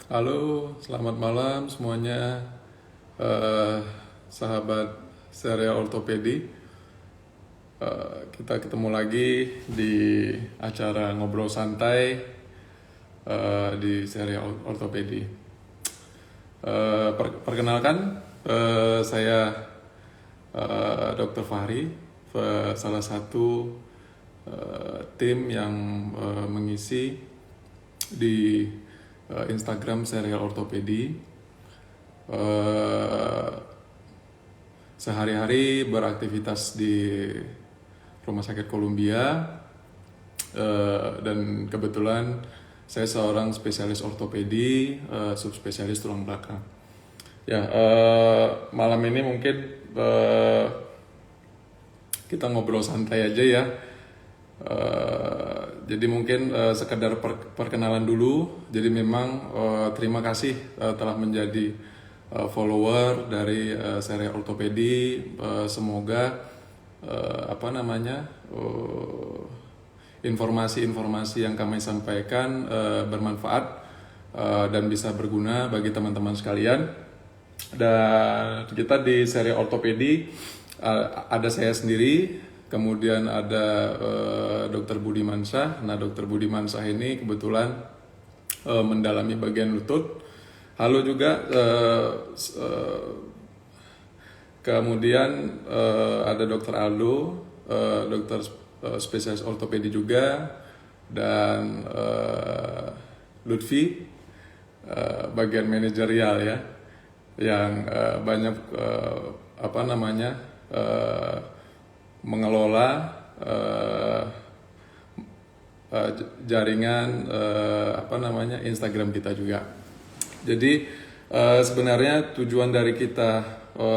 Halo, selamat malam semuanya, eh, sahabat serial ortopedi. Kita ketemu lagi di acara ngobrol santai di serial ortopedi. Perkenalkan, saya Dr. Fahri, salah satu tim yang mengisi di Instagram serial ortopedi. Sehari-hari beraktivitas di Rumah Sakit Columbia, dan kebetulan saya seorang spesialis ortopedi, subspesialis tulang belakang. Ya, malam ini mungkin kita ngobrol santai aja ya. Jadi mungkin sekedar perkenalan dulu. Jadi memang terima kasih telah menjadi follower dari serial ortopedi. Semoga informasi-informasi yang kami sampaikan bermanfaat dan bisa berguna bagi teman-teman sekalian. Dan kita di serial ortopedi ada saya sendiri, kemudian ada Dr. Budi Mansyah. Nah, Dr. Budi Mansyah ini kebetulan mendalami bagian lutut. Halo juga, kemudian ada Dr. Aldo, dokter spesialis ortopedi juga, dan Lutfi, bagian manajerial ya, yang banyak mengelola jaringan Instagram kita juga. Jadi sebenarnya tujuan dari kita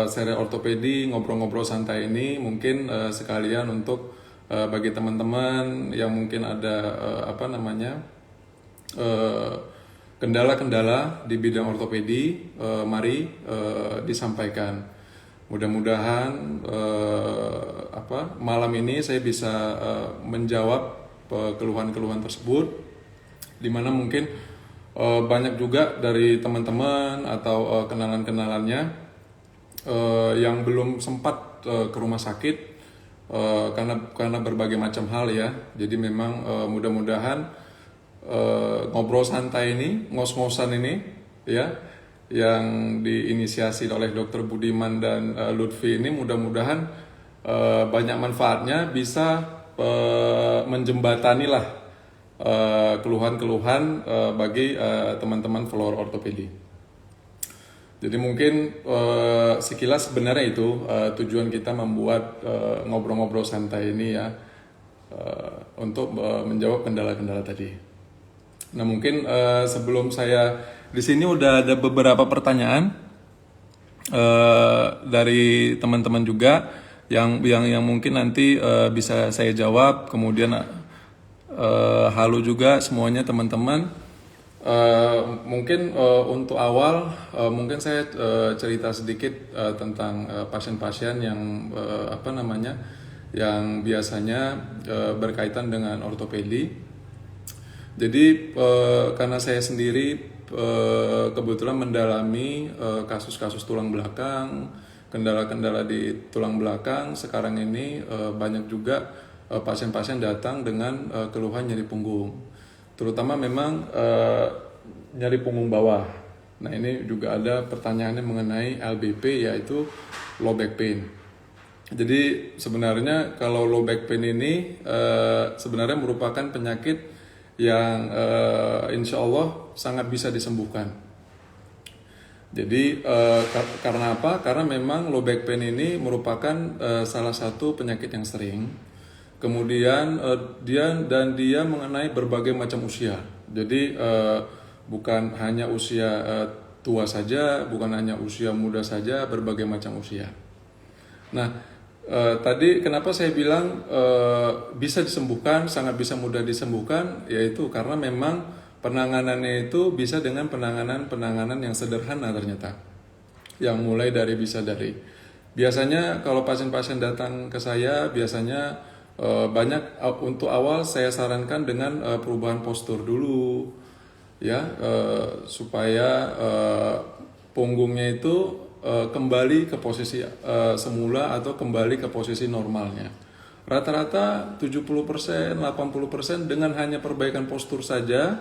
serial ortopedi ngobrol-ngobrol santai ini mungkin sekalian untuk bagi teman-teman yang mungkin ada kendala-kendala di bidang ortopedi, mari disampaikan. Mudah-mudahan malam ini saya bisa menjawab keluhan-keluhan tersebut, di mana mungkin banyak juga dari teman-teman atau kenalan-kenalannya yang belum sempat ke rumah sakit karena berbagai macam hal ya. Jadi memang mudah-mudahan ngobrol santai ini, ngos-ngosan ini ya, yang diinisiasi oleh Dr. Budiman dan Lutfi ini, mudah-mudahan banyak manfaatnya, bisa menjembatani lah keluhan-keluhan bagi teman-teman follower ortopedi. Jadi mungkin sekilas sebenarnya itu tujuan kita membuat ngobrol-ngobrol santai ini ya, untuk menjawab kendala-kendala tadi. Nah, mungkin sebelum saya di sini udah ada beberapa pertanyaan dari teman-teman juga yang mungkin nanti bisa saya jawab. Kemudian halo juga semuanya teman-teman. Mungkin untuk awal mungkin saya cerita sedikit tentang pasien-pasien yang yang biasanya berkaitan dengan ortopedi. Jadi karena saya sendiri kebetulan mendalami kasus-kasus tulang belakang, kendala-kendala di tulang belakang, sekarang ini banyak juga pasien-pasien datang dengan keluhan nyeri punggung, terutama memang nyeri punggung bawah. Nah, ini juga ada pertanyaannya mengenai LBP, yaitu low back pain. Jadi sebenarnya kalau low back pain ini sebenarnya merupakan penyakit yang insya Allah sangat bisa disembuhkan. Jadi karena apa? Karena memang low back pain ini merupakan salah satu penyakit yang sering. Kemudian dia mengenai berbagai macam usia. Jadi bukan hanya usia tua saja, bukan hanya usia muda saja, berbagai macam usia. Nah, tadi kenapa saya bilang bisa disembuhkan, sangat bisa mudah disembuhkan, yaitu karena memang penanganannya itu bisa dengan penanganan yang sederhana ternyata. Yang mulai dari biasanya kalau pasien-pasien datang ke saya, biasanya banyak untuk awal saya sarankan dengan perubahan postur dulu. ya, supaya punggungnya itu kembali ke posisi semula atau kembali ke posisi normalnya. Rata-rata 70%, 80% dengan hanya perbaikan postur saja,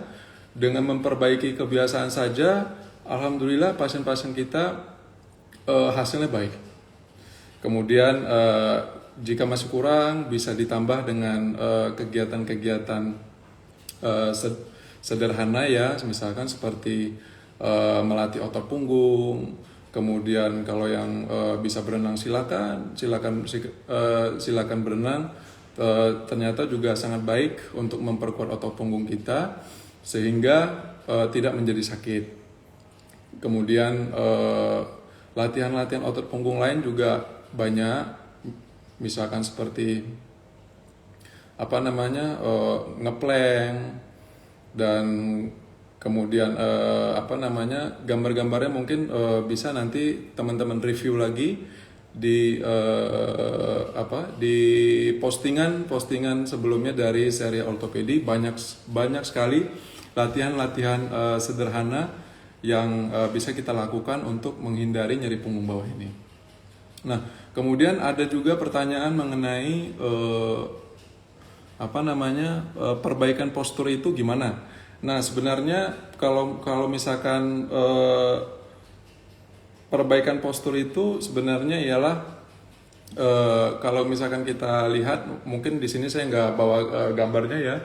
dengan memperbaiki kebiasaan saja, alhamdulillah pasien-pasien kita hasilnya baik. Kemudian jika masih kurang bisa ditambah dengan kegiatan-kegiatan sederhana ya, misalkan seperti melatih otot punggung. Kemudian kalau yang bisa berenang silakan berenang. Ternyata juga sangat baik untuk memperkuat otot punggung kita sehingga tidak menjadi sakit. Kemudian latihan-latihan otot punggung lain juga banyak, misalkan seperti ngeplank, dan kemudian gambar-gambarnya mungkin bisa nanti teman-teman review lagi di di postingan sebelumnya dari seri ortopedi. Banyak sekali latihan-latihan sederhana yang bisa kita lakukan untuk menghindari nyeri punggung bawah ini. Nah, kemudian ada juga pertanyaan mengenai perbaikan postur itu gimana? Nah, sebenarnya kalau misalkan perbaikan postur itu sebenarnya ialah kalau misalkan kita lihat, mungkin di sini saya nggak bawa gambarnya ya.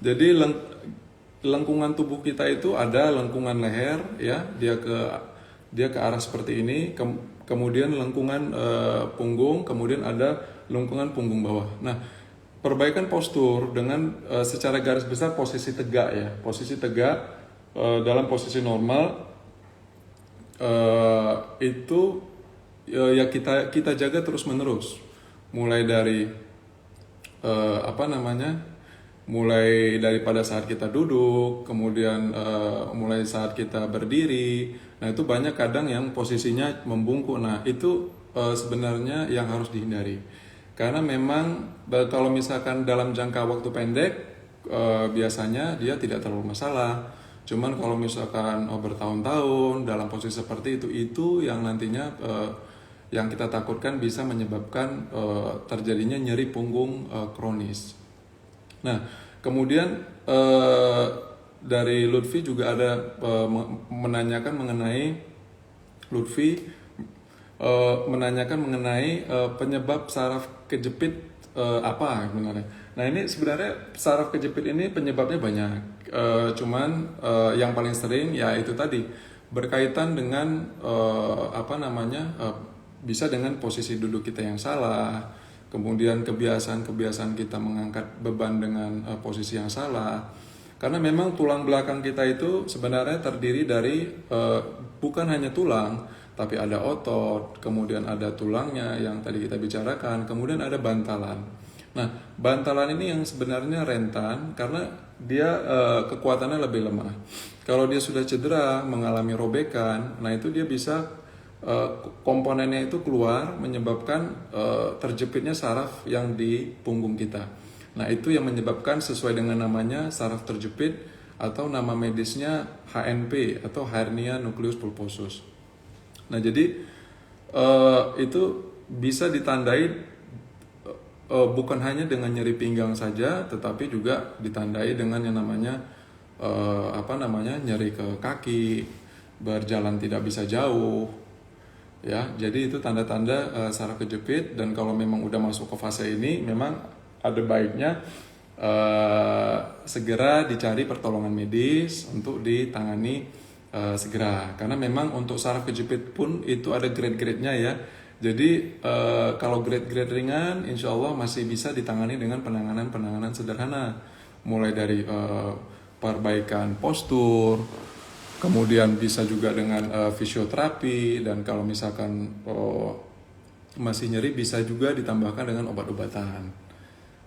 Jadi lengkungan tubuh kita itu ada lengkungan leher ya, dia ke arah seperti ini, kemudian lengkungan punggung, kemudian ada lengkungan punggung bawah. Nah, perbaikan postur dengan secara garis besar posisi tegak ya, posisi tegak dalam posisi normal itu ya kita jaga terus menerus, mulai dari mulai daripada saat kita duduk, kemudian mulai saat kita berdiri. Nah, itu banyak kadang yang posisinya membungkuk. Nah, itu sebenarnya yang harus dihindari. Karena memang kalau misalkan dalam jangka waktu pendek biasanya dia tidak terlalu masalah. Cuman kalau misalkan bertahun-tahun dalam posisi seperti itu yang nantinya yang kita takutkan bisa menyebabkan terjadinya nyeri punggung kronis. Nah, kemudian dari Lutfi juga ada menanyakan mengenai penyebab saraf kejepit apa sebenarnya. Nah, ini sebenarnya saraf kejepit ini penyebabnya banyak. Cuman yang paling sering ya itu tadi, berkaitan dengan bisa dengan posisi duduk kita yang salah. Kemudian kebiasaan kita mengangkat beban dengan posisi yang salah. Karena memang tulang belakang kita itu sebenarnya terdiri dari bukan hanya tulang, tapi ada otot, kemudian ada tulangnya yang tadi kita bicarakan, kemudian ada bantalan. Nah, bantalan ini yang sebenarnya rentan karena dia kekuatannya lebih lemah. Kalau dia sudah cedera, mengalami robekan, nah itu dia bisa komponennya itu keluar, menyebabkan terjepitnya saraf yang di punggung kita. Nah, itu yang menyebabkan sesuai dengan namanya saraf terjepit, atau nama medisnya HNP atau hernia nucleus pulposus. Nah, jadi itu bisa ditandai bukan hanya dengan nyeri pinggang saja, tetapi juga ditandai dengan yang namanya nyeri ke kaki, berjalan tidak bisa jauh. Ya, jadi itu tanda-tanda saraf kejepit. Dan kalau memang udah masuk ke fase ini, memang ada baiknya segera dicari pertolongan medis untuk ditangani segera. Karena memang untuk saraf kejepit pun itu ada grade-grade-nya ya. Jadi kalau grade-grade ringan, insya Allah masih bisa ditangani dengan penanganan sederhana, mulai dari perbaikan postur. Kemudian bisa juga dengan fisioterapi, dan kalau misalkan masih nyeri bisa juga ditambahkan dengan obat-obatan.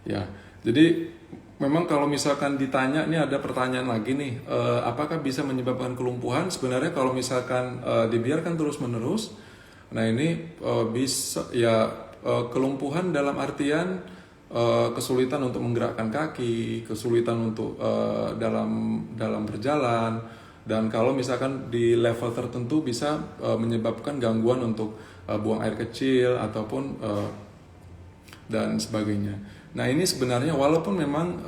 Ya, jadi memang kalau misalkan ditanya, nih ada pertanyaan lagi nih, apakah bisa menyebabkan kelumpuhan? Sebenarnya kalau misalkan dibiarkan terus-menerus, nah ini bisa ya kelumpuhan dalam artian kesulitan untuk menggerakkan kaki, kesulitan untuk dalam berjalan, dan kalau misalkan di level tertentu bisa menyebabkan gangguan untuk buang air kecil ataupun dan sebagainya. Nah ini sebenarnya walaupun memang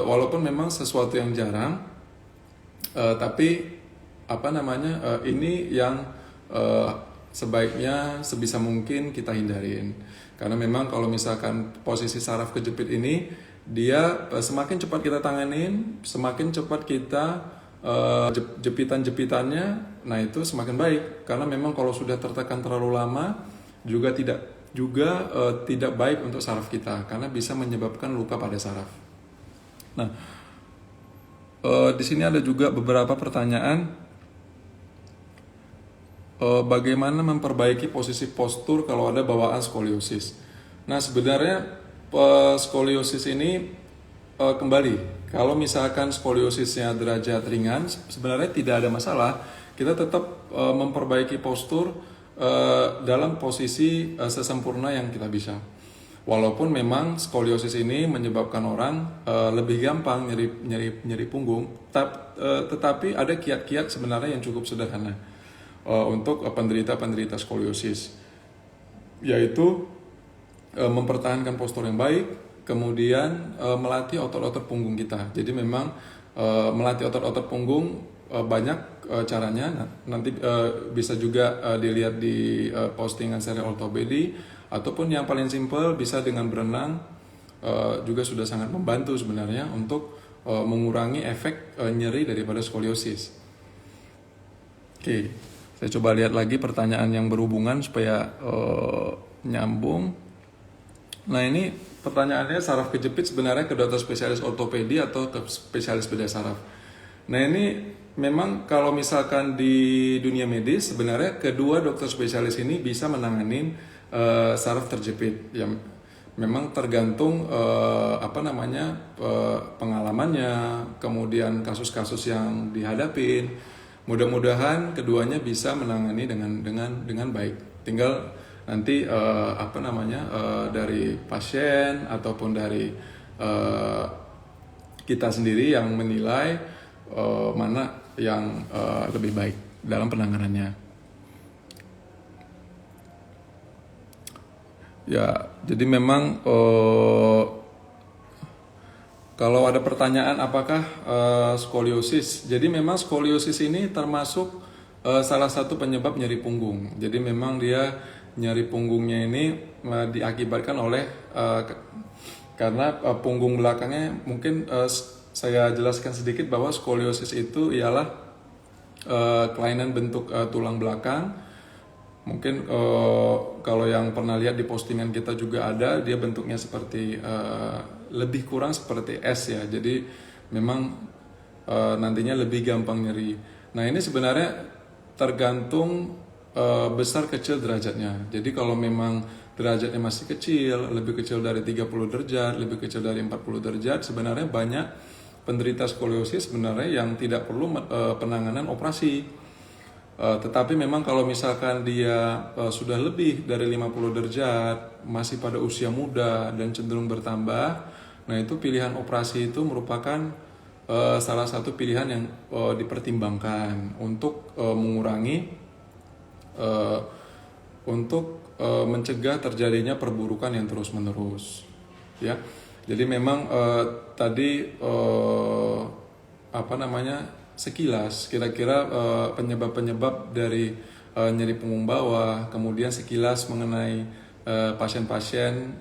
walaupun memang sesuatu yang jarang, tapi ini yang sebaiknya sebisa mungkin kita hindarin, karena memang kalau misalkan posisi saraf kejepit ini dia semakin cepat kita tanganin, semakin cepat kita jepitan-jepitannya, nah itu semakin baik, karena memang kalau sudah tertekan terlalu lama juga tidak baik untuk saraf kita, karena bisa menyebabkan luka pada saraf. Nah, di sini ada juga beberapa pertanyaan. Bagaimana memperbaiki posisi postur kalau ada bawaan skoliosis? Nah, sebenarnya skoliosis ini kembali, kalau misalkan skoliosisnya derajat ringan, sebenarnya tidak ada masalah. Kita tetap memperbaiki postur dalam posisi sesempurna yang kita bisa. Walaupun memang skoliosis ini menyebabkan orang lebih gampang nyeri punggung, tetapi ada kiat-kiat sebenarnya yang cukup sederhana untuk penderita skoliosis, yaitu mempertahankan postur yang baik, kemudian melatih otot-otot punggung kita. Jadi memang melatih otot-otot punggung banyak caranya. Nanti bisa juga dilihat di postingan seri ortopedi, ataupun yang paling simpel bisa dengan berenang, juga sudah sangat membantu sebenarnya untuk mengurangi efek nyeri daripada skoliosis. Oke, saya coba lihat lagi pertanyaan yang berhubungan supaya nyambung. Nah ini pertanyaannya, saraf kejepit sebenarnya ke dokter spesialis ortopedi atau ke spesialis bedah saraf? Nah ini memang kalau misalkan di dunia medis, sebenarnya kedua dokter spesialis ini bisa menangani saraf terjepit. Ya, memang tergantung pengalamannya, kemudian kasus-kasus yang dihadapin. Mudah-mudahan keduanya bisa menangani dengan baik. Tinggal nanti dari pasien ataupun dari kita sendiri yang menilai mana yang lebih baik dalam penanganannya. Ya, jadi memang kalau ada pertanyaan apakah skoliosis, jadi memang skoliosis ini termasuk salah satu penyebab nyeri punggung. Jadi memang dia nyeri punggungnya ini diakibatkan oleh karena punggung belakangnya, mungkin saya jelaskan sedikit bahwa skoliosis itu ialah kelainan bentuk tulang belakang. Mungkin kalau yang pernah lihat di postingan kita juga ada, dia bentuknya seperti lebih kurang seperti S ya. Jadi memang nantinya lebih gampang nyeri. Nah ini sebenarnya tergantung besar kecil derajatnya. Jadi kalau memang derajatnya masih kecil, lebih kecil dari 30 derajat, lebih kecil dari 40 derajat, sebenarnya banyak penderita skoliosis sebenarnya yang tidak perlu penanganan operasi. Tetapi memang kalau misalkan dia sudah lebih dari 50 derajat, masih pada usia muda dan cenderung bertambah, nah itu pilihan operasi itu merupakan salah satu pilihan yang dipertimbangkan untuk mengurangi, untuk mencegah terjadinya perburukan yang terus-menerus. Ya, jadi memang tadi sekilas kira-kira penyebab-penyebab dari nyeri punggung bawah, kemudian sekilas mengenai pasien-pasien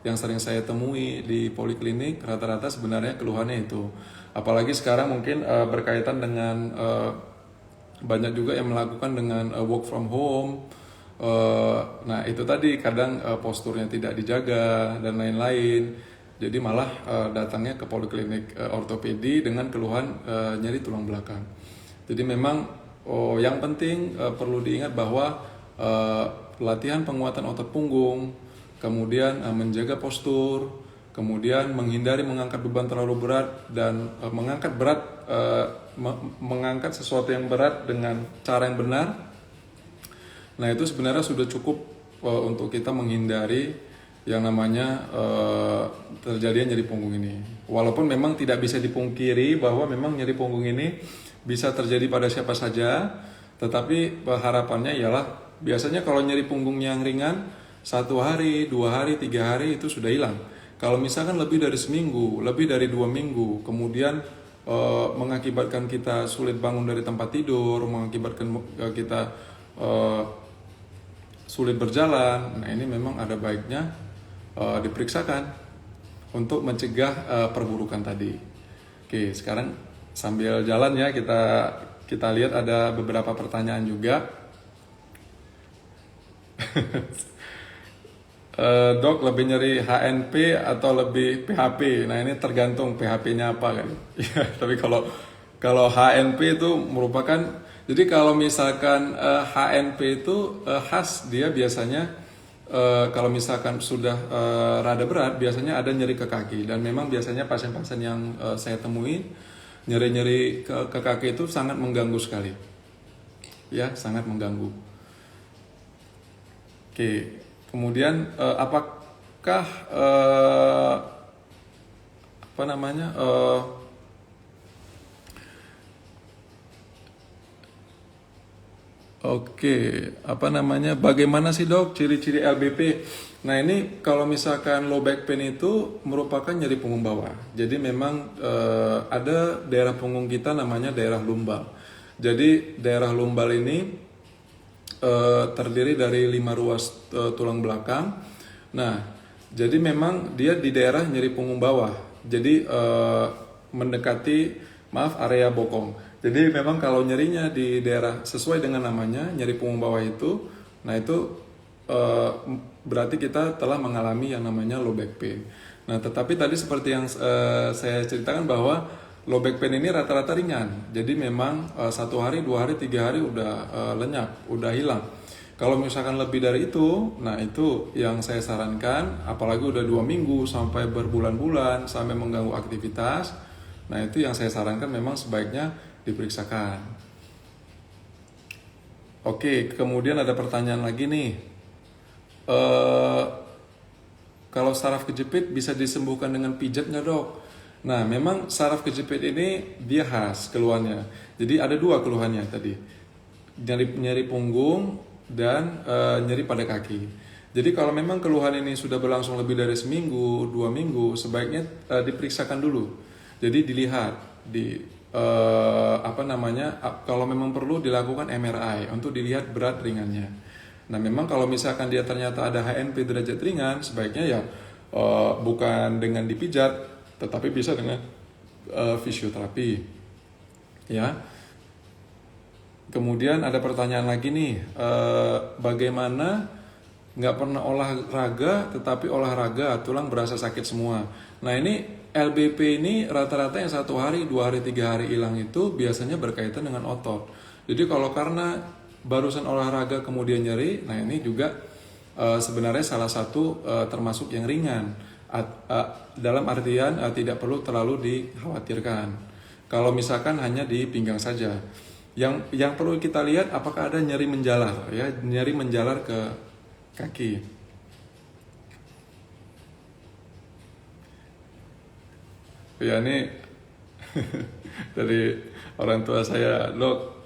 yang sering saya temui di poliklinik, rata-rata sebenarnya keluhannya itu. Apalagi sekarang mungkin berkaitan dengan banyak juga yang melakukan dengan work from home. Nah itu tadi kadang posturnya tidak dijaga dan lain-lain. Jadi malah datangnya ke poliklinik ortopedi dengan keluhan nyeri tulang belakang. Jadi memang yang penting perlu diingat bahwa latihan penguatan otot punggung, kemudian menjaga postur, kemudian menghindari mengangkat beban terlalu berat, dan mengangkat sesuatu yang berat dengan cara yang benar, Nah itu sebenarnya sudah cukup untuk kita menghindari yang namanya terjadinya nyeri punggung ini. Walaupun memang tidak bisa dipungkiri bahwa memang nyeri punggung ini bisa terjadi pada siapa saja, tetapi harapannya ialah biasanya kalau nyeri punggung yang ringan 1 hari, 2 hari, 3 hari itu sudah hilang. Kalau misalkan lebih dari seminggu, lebih dari 2 minggu, kemudian mengakibatkan kita sulit bangun dari tempat tidur, mengakibatkan kita sulit berjalan, nah ini memang ada baiknya diperiksakan untuk mencegah perburukan tadi. Oke, sekarang sambil jalan ya kita lihat ada beberapa pertanyaan juga. Dok, lebih nyeri HNP atau lebih PHP? Nah ini tergantung PHP-nya apa kan. Ya, tapi kalau HNP itu merupakan, jadi kalau misalkan HNP itu khas dia biasanya kalau misalkan sudah rada berat biasanya ada nyeri ke kaki, dan memang biasanya pasien-pasien yang saya temui nyeri-nyeri ke kaki itu sangat mengganggu sekali. Ya, sangat mengganggu. Oke. Kemudian apakah bagaimana sih dok ciri-ciri LBP? Nah ini kalau misalkan low back pain itu merupakan nyeri punggung bawah. Jadi memang ada daerah punggung kita namanya daerah lumbal. Jadi daerah lumbal ini terdiri dari 5 ruas tulang belakang. Nah, jadi memang dia di daerah nyeri punggung bawah. Jadi mendekati area bokong. Jadi memang kalau nyerinya di daerah sesuai dengan namanya nyeri punggung bawah itu, nah itu berarti kita telah mengalami yang namanya low back pain. Nah, tetapi tadi seperti yang saya ceritakan bahwa low back pain ini rata-rata ringan, jadi memang 1 hari, 2 hari, 3 hari udah lenyap, udah hilang. Kalau misalkan lebih dari itu, nah itu yang saya sarankan, apalagi udah 2 minggu sampai berbulan-bulan sampai mengganggu aktivitas, nah itu yang saya sarankan memang sebaiknya diperiksakan. Oke, kemudian ada pertanyaan lagi nih, kalau saraf kejepit bisa disembuhkan dengan pijat nggak dok? Nah, memang saraf kejepit ini dia khas keluhannya. Jadi ada 2 keluhannya tadi, nyeri punggung dan nyeri pada kaki. Jadi kalau memang keluhan ini sudah berlangsung lebih dari seminggu, 2 minggu, sebaiknya diperiksakan dulu. Jadi dilihat kalau memang perlu dilakukan MRI untuk dilihat berat ringannya. Nah, memang kalau misalkan dia ternyata ada HNP derajat ringan, sebaiknya ya bukan dengan dipijat, tetapi bisa dengan fisioterapi, ya. Kemudian ada pertanyaan lagi nih, bagaimana nggak pernah olahraga tetapi olahraga tulang berasa sakit semua. Nah ini LBP ini rata-rata yang 1 hari, 2 hari, 3 hari hilang itu biasanya berkaitan dengan otot. Jadi kalau karena barusan olahraga kemudian nyeri, nah ini juga sebenarnya salah satu termasuk yang ringan. Dalam artian tidak perlu terlalu dikhawatirkan. Kalau misalkan hanya di pinggang saja, yang perlu kita lihat apakah ada nyeri menjalar, ya, nyeri menjalar ke kaki. Ya ini dari orang tua saya, dok,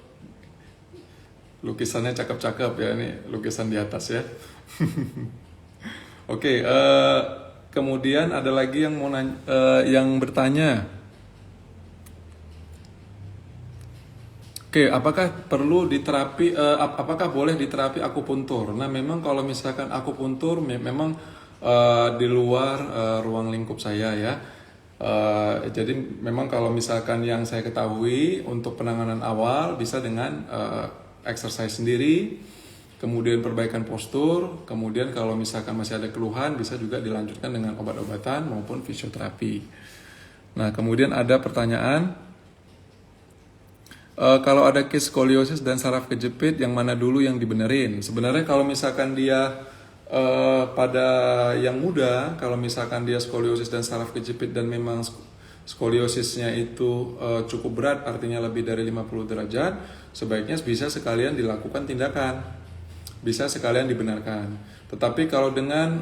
lukisannya cakep-cakep ya, ini lukisan di atas ya. Oke, kemudian ada lagi yang mau yang bertanya. Oke, apakah perlu diterapi? Apakah boleh diterapi akupuntur? Nah, memang kalau misalkan akupuntur memang di luar ruang lingkup saya ya. Jadi memang kalau misalkan yang saya ketahui untuk penanganan awal bisa dengan exercise sendiri, kemudian perbaikan postur, kemudian kalau misalkan masih ada keluhan bisa juga dilanjutkan dengan obat-obatan maupun fisioterapi. Nah, kemudian ada pertanyaan, kalau ada case skoliosis dan saraf kejepit yang mana dulu yang dibenerin? Sebenarnya kalau misalkan dia pada yang muda, kalau misalkan dia skoliosis dan saraf kejepit dan memang skoliosisnya itu cukup berat, artinya lebih dari 50 derajat, sebaiknya bisa sekalian dilakukan tindakan. bisa sekalian dibenarkan. Tetapi kalau dengan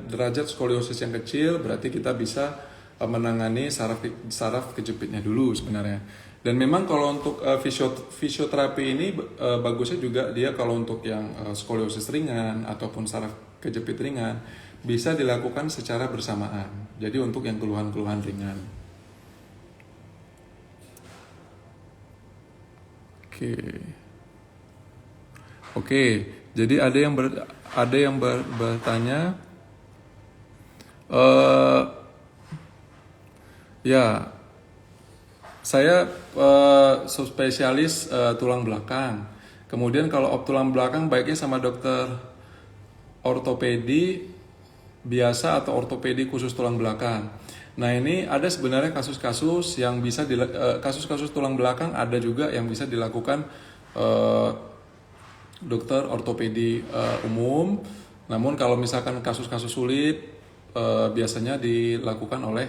derajat skoliosis yang kecil, berarti kita bisa menangani saraf kejepitnya dulu sebenarnya. Dan memang kalau untuk fisioterapi ini bagusnya juga dia kalau untuk yang skoliosis ringan ataupun saraf kejepit ringan bisa dilakukan secara bersamaan. Jadi untuk yang keluhan-keluhan ringan. Oke. Jadi ada yang bertanya, ya, saya subspesialis tulang belakang. Kemudian kalau tulang belakang baiknya sama dokter ortopedi biasa atau ortopedi khusus tulang belakang. Nah, ini ada sebenarnya kasus-kasus yang bisa kasus-kasus tulang belakang ada juga yang bisa dilakukan dokter ortopedi umum. Namun kalau misalkan kasus-kasus sulit biasanya dilakukan oleh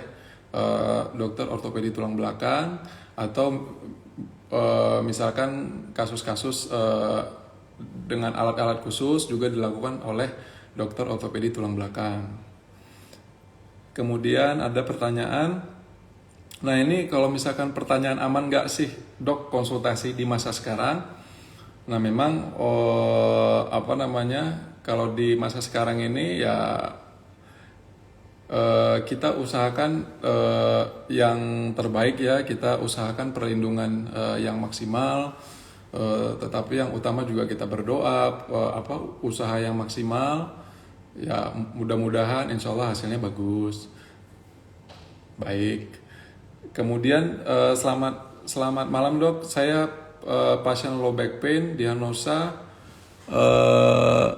dokter ortopedi tulang belakang atau misalkan kasus-kasus dengan alat-alat khusus juga dilakukan oleh dokter ortopedi tulang belakang. Kemudian ada pertanyaan, nah ini kalau misalkan pertanyaan aman nggak sih dok konsultasi di masa sekarang? Nah memang kalau di masa sekarang ini ya kita usahakan yang terbaik ya, kita usahakan perlindungan yang maksimal, tetapi yang utama juga kita berdoa usaha yang maksimal. Ya mudah-mudahan insya Allah hasilnya bagus. Baik. Kemudian selamat malam dok. Saya pasien low back pain, diagnosa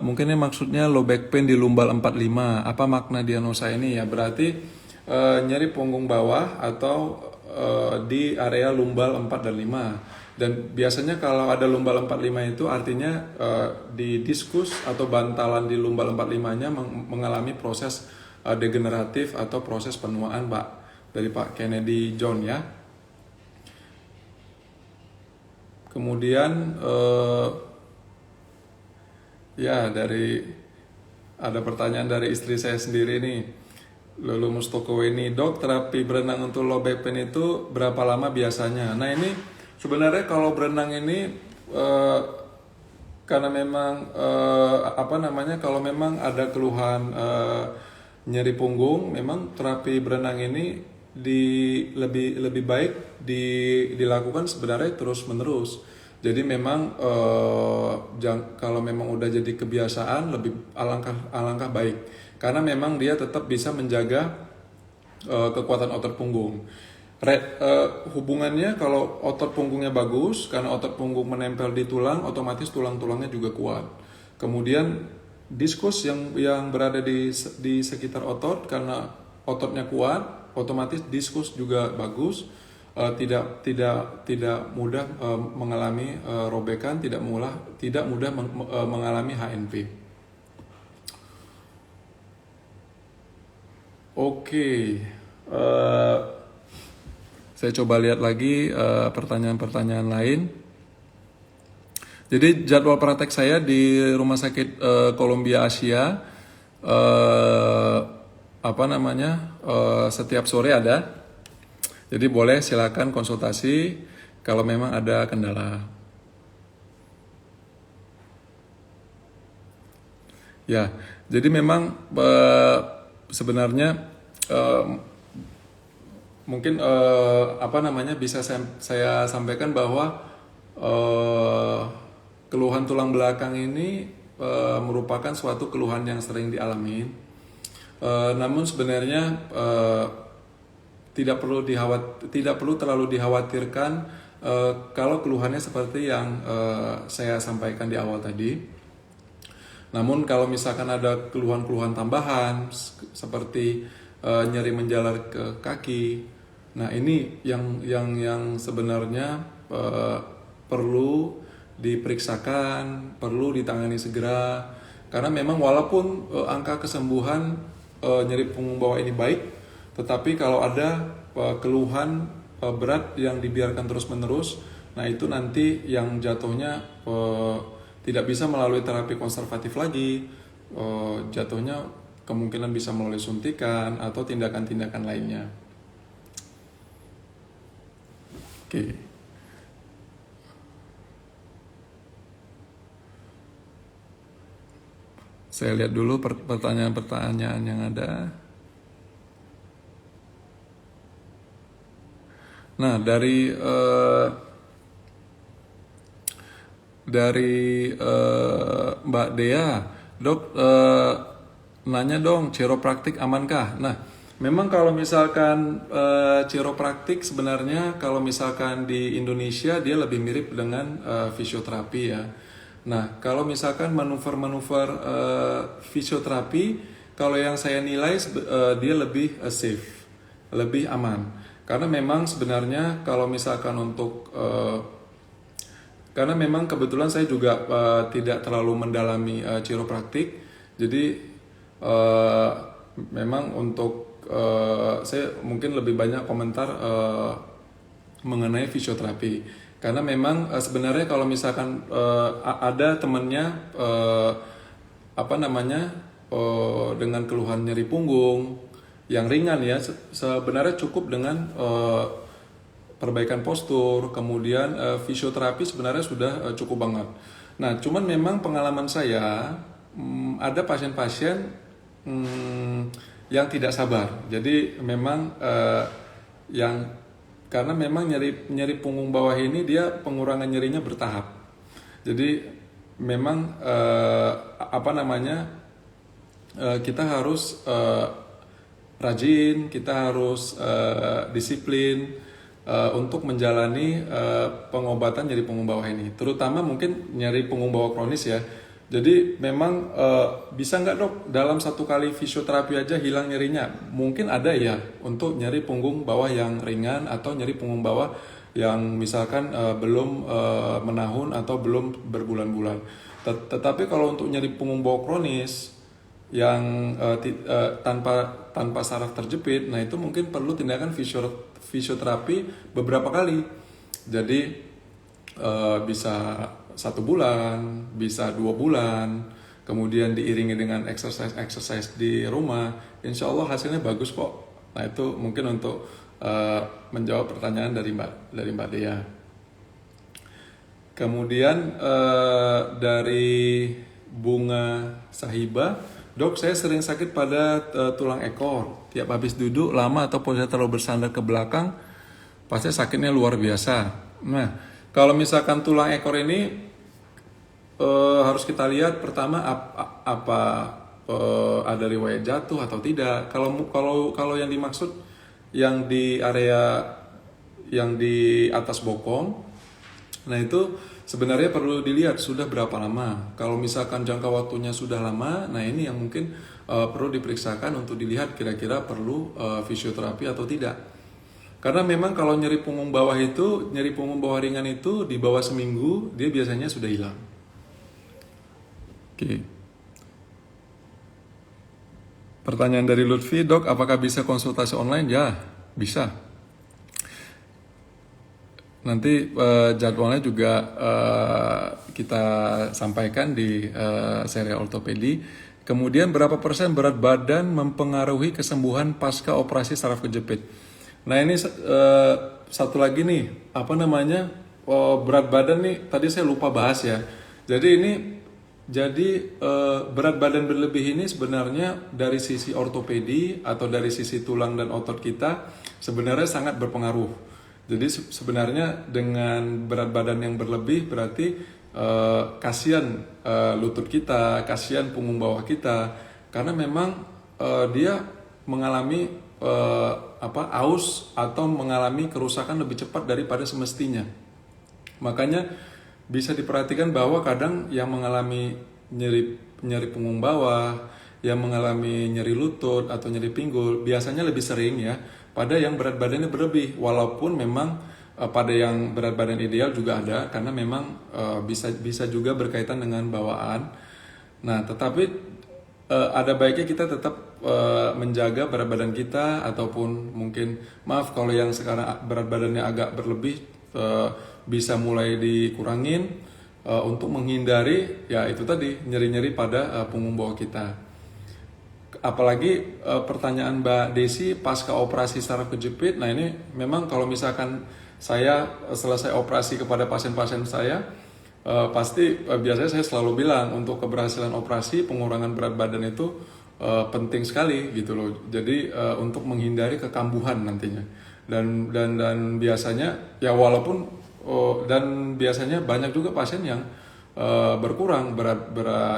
mungkin ini maksudnya low back pain di lumbal 45. Apa makna diagnosa ini ya? Berarti nyeri punggung bawah atau di area lumbal 4 dan 5. Dan biasanya kalau ada lumbal 45 itu artinya di diskus atau bantalan di lumbal 45-nya mengalami proses degeneratif atau proses penuaan Pak dari Pak Kennedy John ya. Kemudian ada pertanyaan dari istri saya sendiri nih, Lulu Mustokoweni, dok terapi berenang untuk low back pain itu berapa lama biasanya? Nah ini sebenarnya kalau berenang ini karena memang kalau memang ada keluhan nyeri punggung, memang terapi berenang ini lebih baik dilakukan sebenarnya terus menerus. Jadi memang kalau memang udah jadi kebiasaan lebih alangkah baik karena memang dia tetap bisa menjaga kekuatan otot punggung. Hubungannya kalau otot punggungnya bagus, karena otot punggung menempel di tulang, otomatis tulang-tulangnya juga kuat. Kemudian diskus yang berada di sekitar otot, karena ototnya kuat, otomatis diskus juga bagus, tidak mudah mengalami robekan, tidak mudah mengalami HNP. Oke. Saya coba lihat lagi pertanyaan-pertanyaan lain. Jadi jadwal praktek saya di Rumah Sakit Columbia Asia setiap sore ada. Jadi boleh silakan konsultasi kalau memang ada kendala. Ya, jadi memang sebenarnya mungkin bisa saya sampaikan bahwa keluhan tulang belakang ini merupakan suatu keluhan yang sering dialami. Namun sebenarnya tidak perlu terlalu dikhawatirkan kalau keluhannya seperti yang saya sampaikan di awal tadi. Namun kalau misalkan ada keluhan-keluhan tambahan seperti nyeri menjalar ke kaki, nah ini yang sebenarnya perlu diperiksakan, perlu ditangani segera. Karena memang walaupun angka kesembuhan nyeri punggung bawah ini baik, tetapi kalau ada keluhan berat yang dibiarkan terus-menerus, nah itu nanti yang jatuhnya tidak bisa melalui terapi konservatif lagi, jatuhnya kemungkinan bisa melalui suntikan atau tindakan-tindakan lainnya. Oke. Saya lihat dulu pertanyaan-pertanyaan yang ada. Nah, dari Mbak Dea, Dok, nanya dong, chiropraktik amankah? Nah, memang kalau misalkan chiropraktik sebenarnya kalau misalkan di Indonesia dia lebih mirip dengan fisioterapi ya. Nah, kalau misalkan manuver-manuver fisioterapi, kalau yang saya nilai dia lebih safe, lebih aman. Karena memang sebenarnya kalau misalkan untuk karena memang kebetulan saya juga tidak terlalu mendalami chiropraktik, jadi memang untuk saya mungkin lebih banyak komentar mengenai fisioterapi. Karena memang sebenarnya kalau misalkan ada temennya dengan keluhan nyeri punggung yang ringan ya, sebenarnya cukup dengan perbaikan postur, kemudian fisioterapi sebenarnya sudah cukup banget. Nah, cuman memang pengalaman saya ada pasien-pasien yang tidak sabar. Jadi memang karena memang nyeri punggung bawah ini dia pengurangan nyerinya bertahap. Jadi memang kita harus rajin, kita harus disiplin untuk menjalani pengobatan nyeri punggung bawah ini. Terutama mungkin nyeri punggung bawah kronis ya. Jadi memang bisa nggak dok dalam satu kali fisioterapi aja hilang nyerinya? Mungkin ada ya untuk nyeri punggung bawah yang ringan atau nyeri punggung bawah yang misalkan belum menahun atau belum berbulan-bulan. Tetapi kalau untuk nyeri punggung bawah kronis yang tanpa saraf terjepit, nah itu mungkin perlu tindakan fisioterapi beberapa kali. Jadi bisa 1 bulan, bisa 2 bulan, kemudian diiringi dengan exercise di rumah, insya Allah hasilnya bagus kok. Nah itu mungkin untuk menjawab pertanyaan dari Mbak Dea. Kemudian dari Bunga Sahiba, dok saya sering sakit pada tulang ekor, tiap habis duduk lama atau posisi terlalu bersandar ke belakang, pasti sakitnya luar biasa. Nah, kalau misalkan tulang ekor ini harus kita lihat pertama apa ada riwayat jatuh atau tidak. Kalau yang dimaksud yang di area yang di atas bokong, nah itu sebenarnya perlu dilihat sudah berapa lama. Kalau misalkan jangka waktunya sudah lama, nah ini yang mungkin perlu diperiksakan untuk dilihat kira-kira perlu fisioterapi atau tidak. Karena memang kalau nyeri punggung bawah ringan itu di bawah seminggu dia biasanya sudah hilang. Oke. Pertanyaan dari Lutfi, dok, apakah bisa konsultasi online? Ya, bisa. Nanti jadwalnya juga kita sampaikan di serial ortopedi. Kemudian berapa persen berat badan mempengaruhi kesembuhan pasca operasi saraf kejepit? Nah ini satu lagi nih, berat badan nih tadi saya lupa bahas ya. Jadi berat badan berlebih ini sebenarnya dari sisi ortopedi atau dari sisi tulang dan otot kita sebenarnya sangat berpengaruh. Jadi sebenarnya dengan berat badan yang berlebih berarti kasihan lutut kita, kasihan punggung bawah kita, karena memang dia mengalami aus atau mengalami kerusakan lebih cepat daripada semestinya. Makanya bisa diperhatikan bahwa kadang yang mengalami nyeri punggung bawah, yang mengalami nyeri lutut atau nyeri pinggul biasanya lebih sering ya pada yang berat badannya berlebih, walaupun memang pada yang berat badan ideal juga ada, karena memang bisa juga berkaitan dengan bawaan. Nah, tetapi ada baiknya kita tetap menjaga berat badan kita, ataupun mungkin kalau yang sekarang berat badannya agak berlebih bisa mulai dikurangin, untuk menghindari ya itu tadi nyeri-nyeri pada punggung bawah kita. Apalagi pertanyaan Mbak Desi pasca operasi saraf kejepit. Nah ini memang kalau misalkan saya selesai operasi kepada pasien-pasien saya, pasti biasanya saya selalu bilang untuk keberhasilan operasi pengurangan berat badan itu penting sekali gitu loh. Jadi untuk menghindari kekambuhan nantinya. Dan biasanya ya walaupun dan biasanya banyak juga pasien yang berkurang berat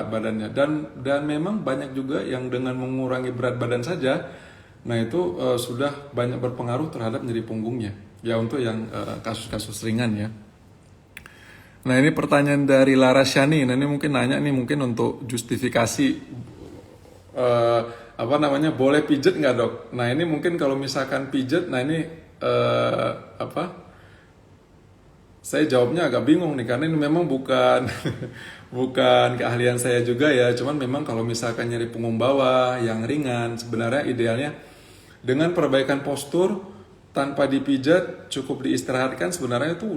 badannya dan memang banyak juga yang dengan mengurangi berat badan saja, nah itu sudah banyak berpengaruh terhadap nyeri punggungnya ya untuk yang kasus-kasus ringan ya. Nah ini pertanyaan dari Larasyani. Nah ini mungkin nanya nih mungkin untuk justifikasi boleh pijet nggak dok? Nah ini mungkin kalau misalkan pijet, nah ini saya jawabnya agak bingung nih karena ini memang bukan bukan keahlian saya juga ya. Cuman memang kalau misalkan nyeri punggung bawah yang ringan, sebenarnya idealnya dengan perbaikan postur tanpa dipijat, cukup diistirahatkan, sebenarnya itu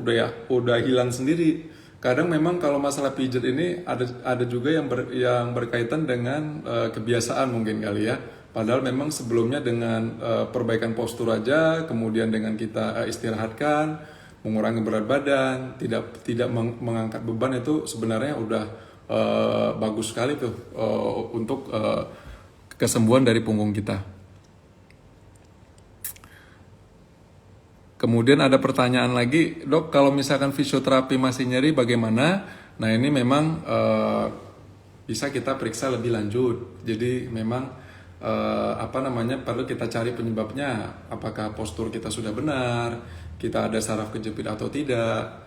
udah hilang sendiri. Kadang memang kalau masalah pijat ini ada juga yang berkaitan dengan kebiasaan mungkin kali ya. Padahal memang sebelumnya dengan perbaikan postur aja, kemudian dengan kita istirahatkan, mengurangi berat badan, tidak mengangkat beban, itu sebenarnya udah bagus sekali tuh untuk kesembuhan dari punggung kita. Kemudian ada pertanyaan lagi, dok kalau misalkan fisioterapi masih nyeri bagaimana? Nah ini memang bisa kita periksa lebih lanjut. Jadi memang perlu kita cari penyebabnya. Apakah postur kita sudah benar, kita ada saraf kejepit atau tidak?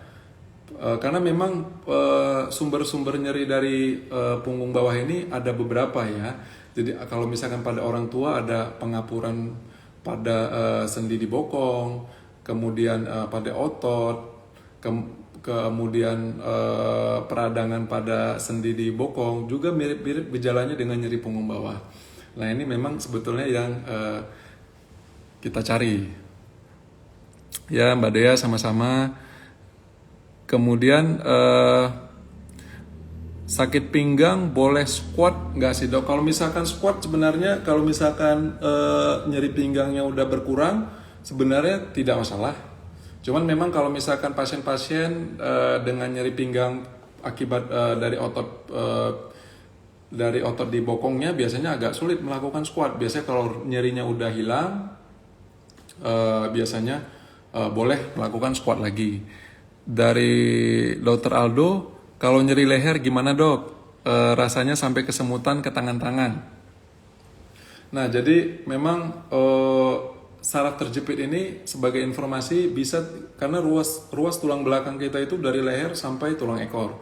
Karena memang sumber-sumber nyeri dari punggung bawah ini ada beberapa ya. Jadi kalau misalkan pada orang tua ada pengapuran pada sendi di bokong, kemudian pada otot, kemudian peradangan pada sendi di bokong, juga mirip-mirip gejalanya dengan nyeri punggung bawah. Nah ini memang sebetulnya yang kita cari. Ya Mbak Dea sama-sama. Kemudian sakit pinggang boleh squat nggak sih dok? Kalau misalkan squat sebenarnya kalau misalkan nyeri pinggangnya udah berkurang, sebenarnya tidak masalah. Cuman memang kalau misalkan pasien-pasien dengan nyeri pinggang akibat dari otot di bokongnya, biasanya agak sulit melakukan squat. Biasanya kalau nyerinya udah hilang, biasanya boleh melakukan squat lagi. Dari Dr. Aldo, kalau nyeri leher gimana dok? Rasanya sampai kesemutan ke tangan-tangan. Nah jadi memang saraf terjepit ini sebagai informasi bisa karena ruas tulang belakang kita itu dari leher sampai tulang ekor.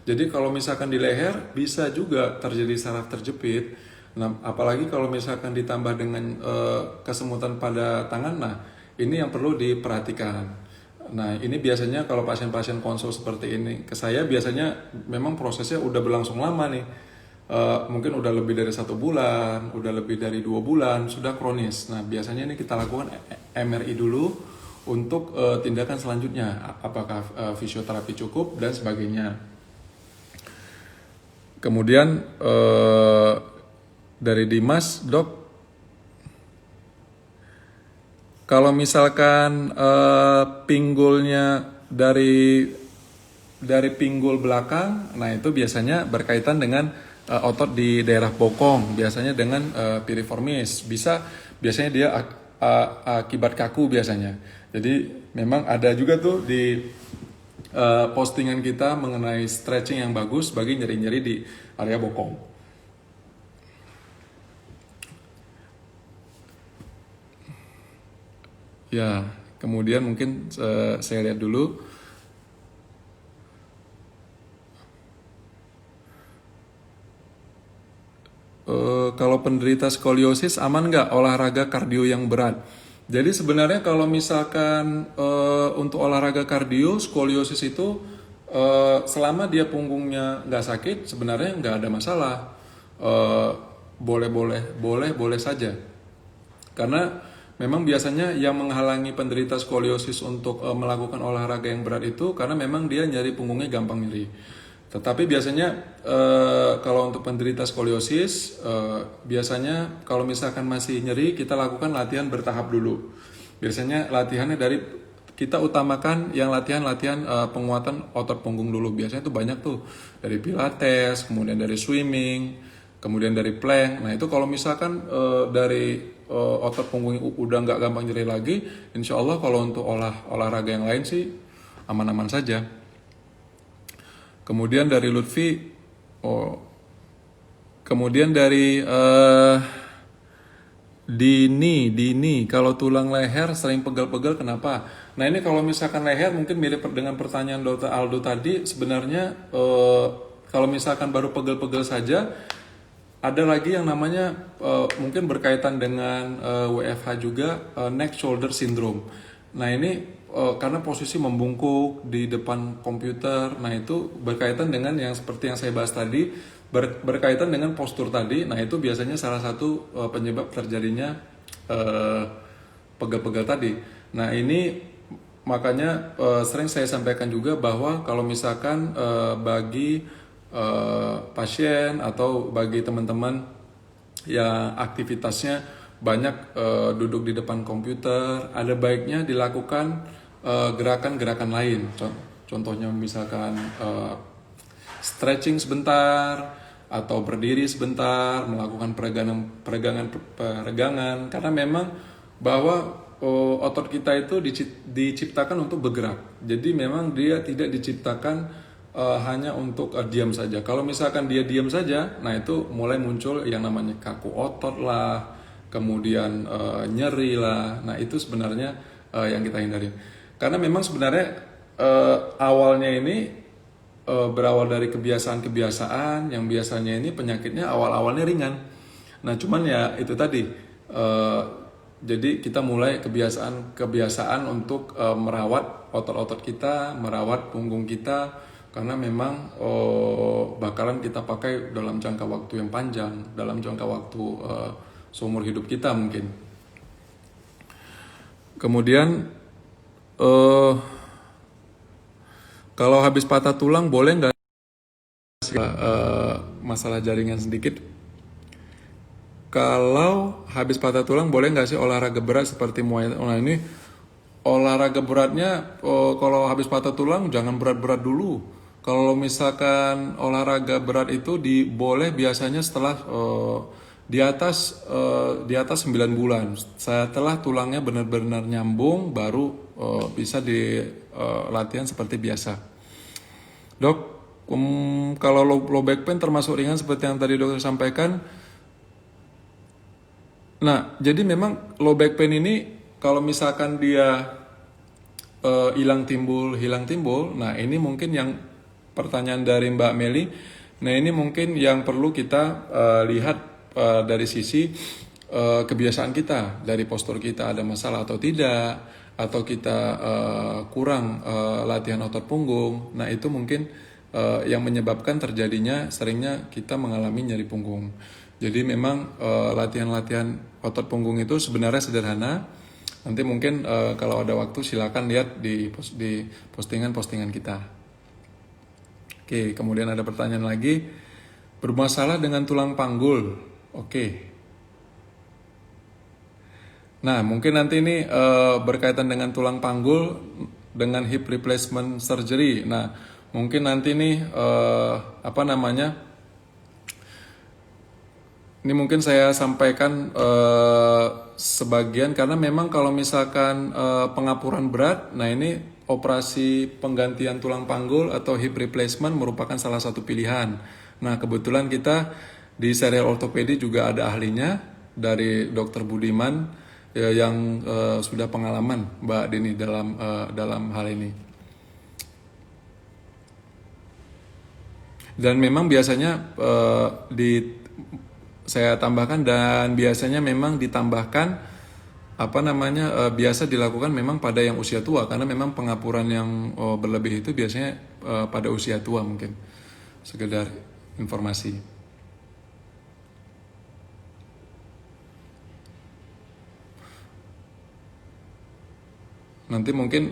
Jadi kalau misalkan di leher bisa juga terjadi saraf terjepit. Nah, apalagi kalau misalkan ditambah dengan kesemutan pada tangan, nah ini yang perlu diperhatikan. Nah ini biasanya kalau pasien-pasien konsul seperti ini ke saya biasanya memang prosesnya udah berlangsung lama nih. Mungkin udah lebih dari 1 bulan, udah lebih dari 2 bulan, sudah kronis. Nah biasanya ini kita lakukan MRI dulu untuk tindakan selanjutnya, apakah fisioterapi cukup dan sebagainya. Kemudian dari Dimas, dok, kalau misalkan pinggulnya dari pinggul belakang, nah itu biasanya berkaitan dengan otot di daerah bokong, biasanya dengan piriformis. Biasanya dia akibat kaku biasanya. Jadi memang ada juga tuh di postingan kita mengenai stretching yang bagus bagi nyeri-nyeri di area bokong. Ya, kemudian mungkin saya lihat dulu. Kalau penderita skoliosis aman nggak olahraga kardio yang berat? Jadi sebenarnya kalau misalkan untuk olahraga kardio, skoliosis itu selama dia punggungnya nggak sakit, sebenarnya nggak ada masalah. Boleh saja. Karena memang biasanya yang menghalangi penderita skoliosis untuk melakukan olahraga yang berat itu karena memang dia nyeri punggungnya gampang nyeri. Tetapi biasanya kalau untuk penderita skoliosis, biasanya kalau misalkan masih nyeri, kita lakukan latihan bertahap dulu. Biasanya latihannya kita utamakan yang latihan penguatan otot punggung dulu. Biasanya tuh banyak tuh dari pilates, kemudian dari swimming, kemudian dari plank. Nah itu kalau misalkan dari otot punggung udah nggak gampang nyeri lagi, insya Allah kalau untuk olahraga yang lain sih aman-aman saja. Kemudian dari Lutfi, kemudian dari Dini, kalau tulang leher sering pegel-pegel kenapa? Nah ini kalau misalkan leher mungkin mirip dengan pertanyaan Dr. Aldo tadi. Sebenarnya kalau misalkan baru pegel-pegel saja, ada lagi yang namanya mungkin berkaitan dengan WFH juga, neck shoulder syndrome. Nah ini karena posisi membungkuk di depan komputer, nah itu berkaitan dengan yang seperti yang saya bahas tadi, berkaitan dengan postur tadi. Nah itu biasanya salah satu penyebab terjadinya pegel-pegel tadi. Nah ini makanya sering saya sampaikan juga bahwa kalau misalkan bagi pasien atau bagi teman-teman yang aktivitasnya banyak duduk di depan komputer, ada baiknya dilakukan gerakan-gerakan lain. Contohnya misalkan stretching sebentar atau berdiri sebentar, melakukan peregangan karena memang bahwa otot kita itu diciptakan untuk bergerak. Jadi memang dia tidak diciptakan hanya untuk diam saja. Kalau misalkan dia diam saja, nah itu mulai muncul yang namanya kaku otot lah, kemudian nyeri lah. Nah itu sebenarnya yang kita hindari. Karena memang sebenarnya awalnya ini berawal dari kebiasaan-kebiasaan yang biasanya ini penyakitnya awal-awalnya ringan. Nah cuman ya itu tadi, jadi kita mulai kebiasaan untuk merawat otot-otot kita, merawat punggung kita, karena memang bakalan kita pakai dalam jangka waktu yang panjang, dalam jangka waktu seumur hidup kita mungkin. Kemudian kalau habis patah tulang boleh nggak masalah jaringan sedikit? Kalau habis patah tulang boleh nggak sih olahraga berat seperti Muay Thai? Nah ini olahraga beratnya kalau habis patah tulang jangan berat-berat dulu. Kalau misalkan olahraga berat itu boleh biasanya setelah di atas 9 bulan. Setelah tulangnya benar-benar nyambung baru bisa di latihan seperti biasa. Dok, kalau low back pain termasuk ringan seperti yang tadi dokter sampaikan. Nah, jadi memang low back pain ini kalau misalkan dia hilang timbul. Nah, ini mungkin yang pertanyaan dari Mbak Meli. Nah, ini mungkin yang perlu kita lihat dari sisi kebiasaan kita, dari postur kita ada masalah atau tidak, atau kita kurang latihan otot punggung. Nah, itu mungkin yang menyebabkan terjadinya seringnya kita mengalami nyeri punggung. Jadi memang latihan-latihan otot punggung itu sebenarnya sederhana. Nanti mungkin kalau ada waktu silakan lihat di postingan-postingan kita. Oke, kemudian ada pertanyaan lagi. Bermasalah dengan tulang panggul. Oke. Nah, mungkin nanti ini berkaitan dengan tulang panggul dengan hip replacement surgery. Nah, mungkin nanti nih ini mungkin saya sampaikan sebagian karena memang kalau misalkan pengapuran berat, nah ini operasi penggantian tulang panggul atau hip replacement merupakan salah satu pilihan. Nah, kebetulan kita di serial ortopedi juga ada ahlinya dari Dr. Budiman yang sudah pengalaman Mbak Dini dalam hal ini. Dan memang biasanya saya tambahkan dan biasanya memang ditambahkan biasa dilakukan memang pada yang usia tua karena memang pengapuran yang berlebih itu biasanya pada usia tua mungkin. Sekedar informasi. nanti mungkin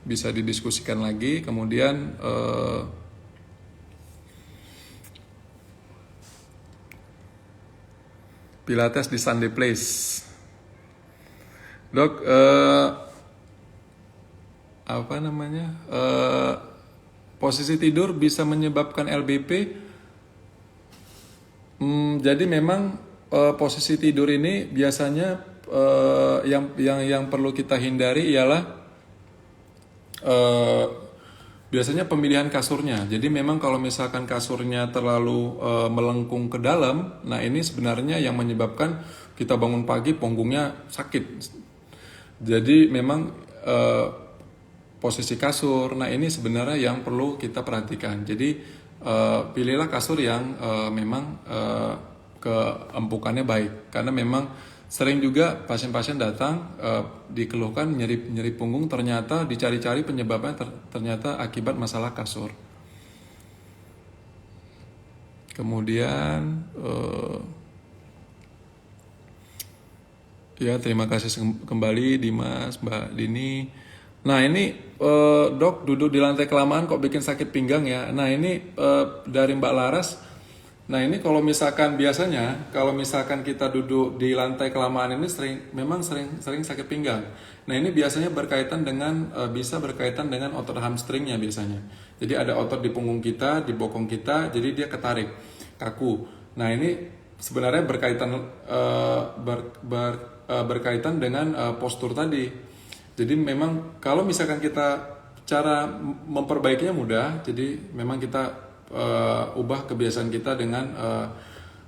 bisa didiskusikan lagi. Kemudian Pilates di Sunday Place. Dok, apa namanya? Posisi tidur bisa menyebabkan LBP. Jadi memang posisi tidur ini biasanya yang perlu kita hindari ialah biasanya pemilihan kasurnya. Jadi memang kalau misalkan kasurnya terlalu melengkung ke dalam, nah ini sebenarnya yang menyebabkan kita bangun pagi punggungnya sakit. Jadi memang posisi kasur, nah ini sebenarnya yang perlu kita perhatikan. Jadi pilihlah kasur yang memang keempukannya baik, karena memang sering juga pasien-pasien datang dikeluhkan nyeri punggung, ternyata dicari-cari penyebabnya ternyata akibat masalah kasur. Kemudian ya terima kasih kembali Dimas, Mbak Dini. Nah ini dok, duduk di lantai kelamaan kok bikin sakit pinggang ya. Nah ini dari Mbak Laras. Nah ini kalau misalkan biasanya kalau misalkan kita duduk di lantai kelamaan ini memang sering sakit pinggang. Nah ini biasanya berkaitan dengan bisa berkaitan dengan otot hamstringnya biasanya. Jadi ada otot di punggung kita, di bokong kita, jadi dia ketarik, kaku. Nah ini sebenarnya berkaitan dengan postur tadi. Jadi memang kalau misalkan kita cara memperbaikinya mudah, jadi memang kita ubah kebiasaan kita dengan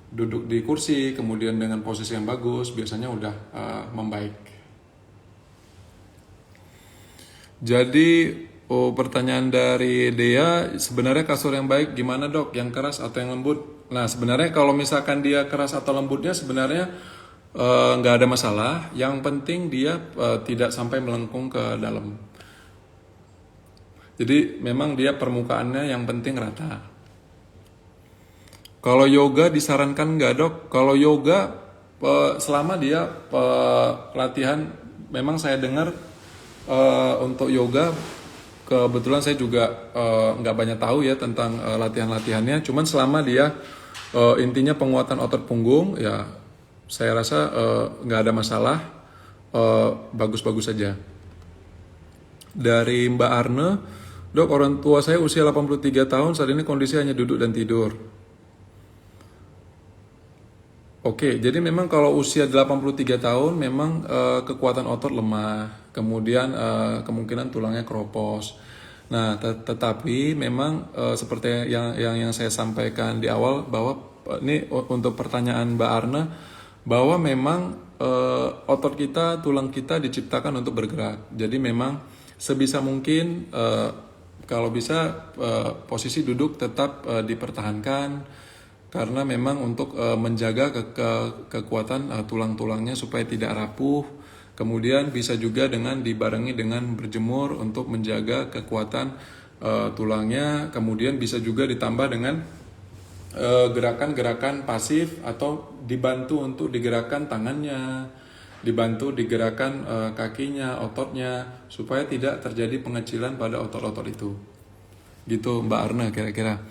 duduk di kursi, kemudian dengan posisi yang bagus, biasanya udah membaik. Jadi pertanyaan dari Dea, sebenarnya kasur yang baik gimana dok? Yang keras atau yang lembut? Nah sebenarnya kalau misalkan dia keras atau lembutnya sebenarnya nggak ada masalah. Yang penting dia tidak sampai melengkung ke dalam. Jadi memang dia permukaannya yang penting rata. Kalau yoga disarankan nggak dok? Kalau yoga selama dia latihan, memang saya dengar untuk yoga kebetulan saya juga nggak banyak tahu ya tentang latihan-latihannya. Cuman selama dia intinya penguatan otot punggung ya. Saya rasa nggak ada masalah, bagus-bagus saja. Dari Mbak Arne, dok orang tua saya usia 83 tahun, saat ini kondisi hanya duduk dan tidur. Oke, jadi memang kalau usia 83 tahun memang kekuatan otot lemah, kemudian kemungkinan tulangnya keropos. Nah, tetapi memang seperti yang saya sampaikan di awal bahwa ini untuk pertanyaan Mbak Arne, bahwa memang otot kita, tulang kita diciptakan untuk bergerak. Jadi memang sebisa mungkin kalau bisa posisi duduk tetap dipertahankan, karena memang untuk menjaga kekuatan tulang-tulangnya supaya tidak rapuh. Kemudian bisa juga dengan dibarengi dengan berjemur untuk menjaga kekuatan tulangnya. Kemudian bisa juga ditambah dengan gerakan-gerakan pasif atau dibantu untuk digerakkan tangannya, dibantu digerakkan kakinya, ototnya, supaya tidak terjadi pengecilan pada otot-otot itu. Gitu Mbak Arna kira-kira.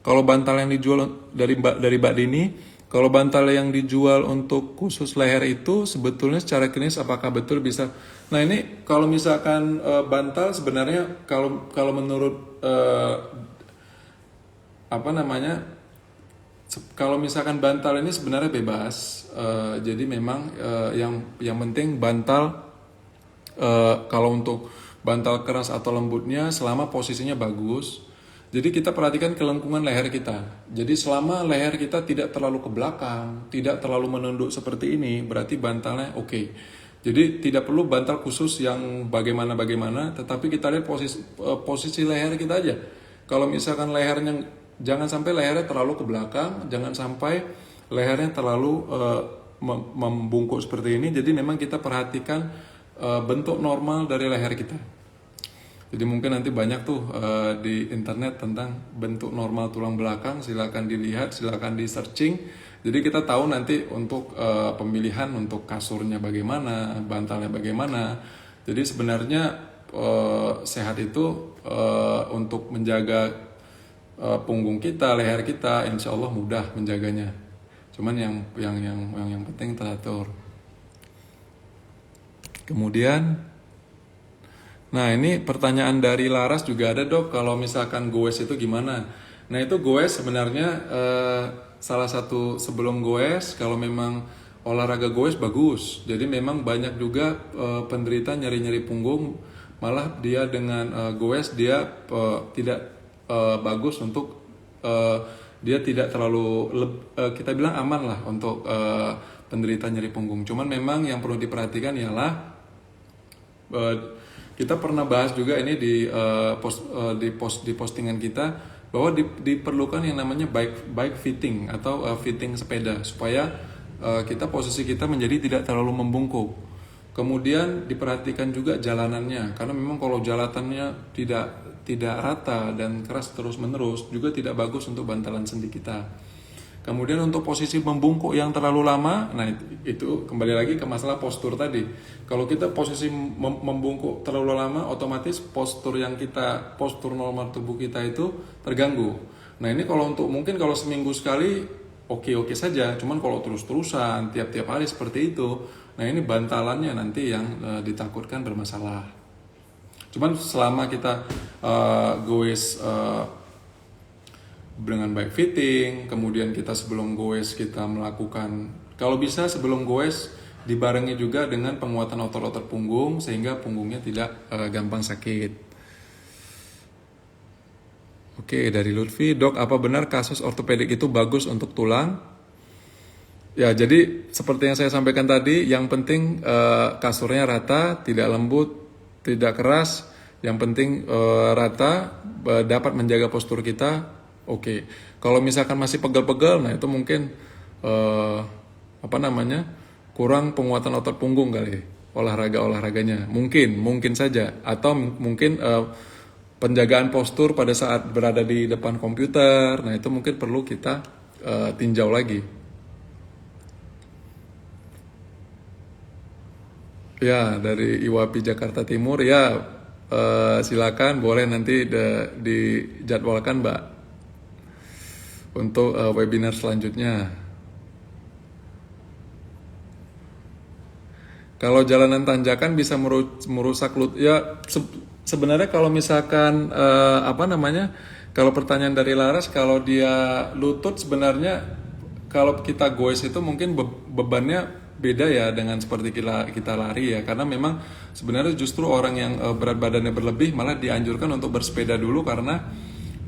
Kalau bantal yang dijual dari Mbak Dini, kalau bantal yang dijual untuk khusus leher itu sebetulnya secara klinis apakah betul bisa? Nah ini kalau misalkan bantal sebenarnya kalau menurut kalau misalkan bantal ini sebenarnya bebas, jadi memang yang penting bantal kalau untuk bantal keras atau lembutnya selama posisinya bagus. Jadi kita perhatikan kelengkungan leher kita. Jadi selama leher kita tidak terlalu ke belakang, tidak terlalu menunduk seperti ini, berarti bantalnya oke. Jadi tidak perlu bantal khusus yang bagaimana, tetapi kita lihat posisi leher kita aja. Kalau misalkan lehernya jangan sampai lehernya terlalu ke belakang, jangan sampai lehernya terlalu membungkuk seperti ini. Jadi memang kita perhatikan bentuk normal dari leher kita. Jadi mungkin nanti banyak tuh di internet tentang bentuk normal tulang belakang, silakan dilihat, silakan di searching. Jadi kita tahu nanti untuk pemilihan untuk kasurnya bagaimana, bantalnya bagaimana. Jadi sebenarnya sehat itu untuk menjaga punggung kita, leher kita, insya Allah mudah menjaganya. Cuman yang penting teratur. Kemudian, nah ini pertanyaan dari Laras juga ada, Dok. Kalau misalkan goes itu gimana? Nah itu goes sebenarnya salah satu sebelum goes, kalau memang olahraga goes bagus. Jadi memang banyak juga penderita nyeri-nyeri punggung, malah dia dengan goes dia tidak bagus untuk dia tidak terlalu kita bilang aman lah untuk penderita nyeri punggung. Cuman memang yang perlu diperhatikan ialah kita pernah bahas juga ini di postingan kita bahwa diperlukan yang namanya bike fitting atau fitting sepeda supaya posisi kita menjadi tidak terlalu membungkuk. Kemudian diperhatikan juga jalanannya, karena memang kalau jalanannya tidak rata dan keras terus-menerus juga tidak bagus untuk bantalan sendi kita. Kemudian untuk posisi membungkuk yang terlalu lama, nah itu kembali lagi ke masalah postur tadi. Kalau kita posisi membungkuk terlalu lama, otomatis postur normal tubuh kita itu terganggu. Nah ini mungkin kalau seminggu sekali oke saja, cuman kalau terus-terusan tiap-tiap hari seperti itu, nah ini bantalannya nanti yang ditakutkan bermasalah. Cuman selama kita goes dengan bike fitting, kemudian kita sebelum goes kita melakukan, kalau bisa sebelum goes dibarengi juga dengan penguatan otot-otot punggung sehingga punggungnya tidak gampang sakit. Oke, dari Lutfi, Dok, apa benar kasus ortopedik itu bagus untuk tulang? Ya, jadi seperti yang saya sampaikan tadi, yang penting kasurnya rata, tidak lembut, tidak keras, yang penting rata, dapat menjaga postur kita. Oke. Kalau misalkan masih pegel-pegel, nah itu mungkin kurang penguatan otot punggung kali, olahraganya. Mungkin saja, atau mungkin penjagaan postur pada saat berada di depan komputer, nah itu mungkin perlu kita tinjau lagi. Ya, dari Iwapi Jakarta Timur, ya silakan boleh nanti dijadwalkan, Mbak, untuk webinar selanjutnya. Kalau jalanan tanjakan bisa merusak lutut. Ya sebenarnya kalau misalkan kalau pertanyaan dari Laras, kalau dia lutut sebenarnya kalau kita goes itu mungkin bebannya beda ya dengan seperti kita lari ya, karena memang sebenarnya justru orang yang berat badannya berlebih malah dianjurkan untuk bersepeda dulu karena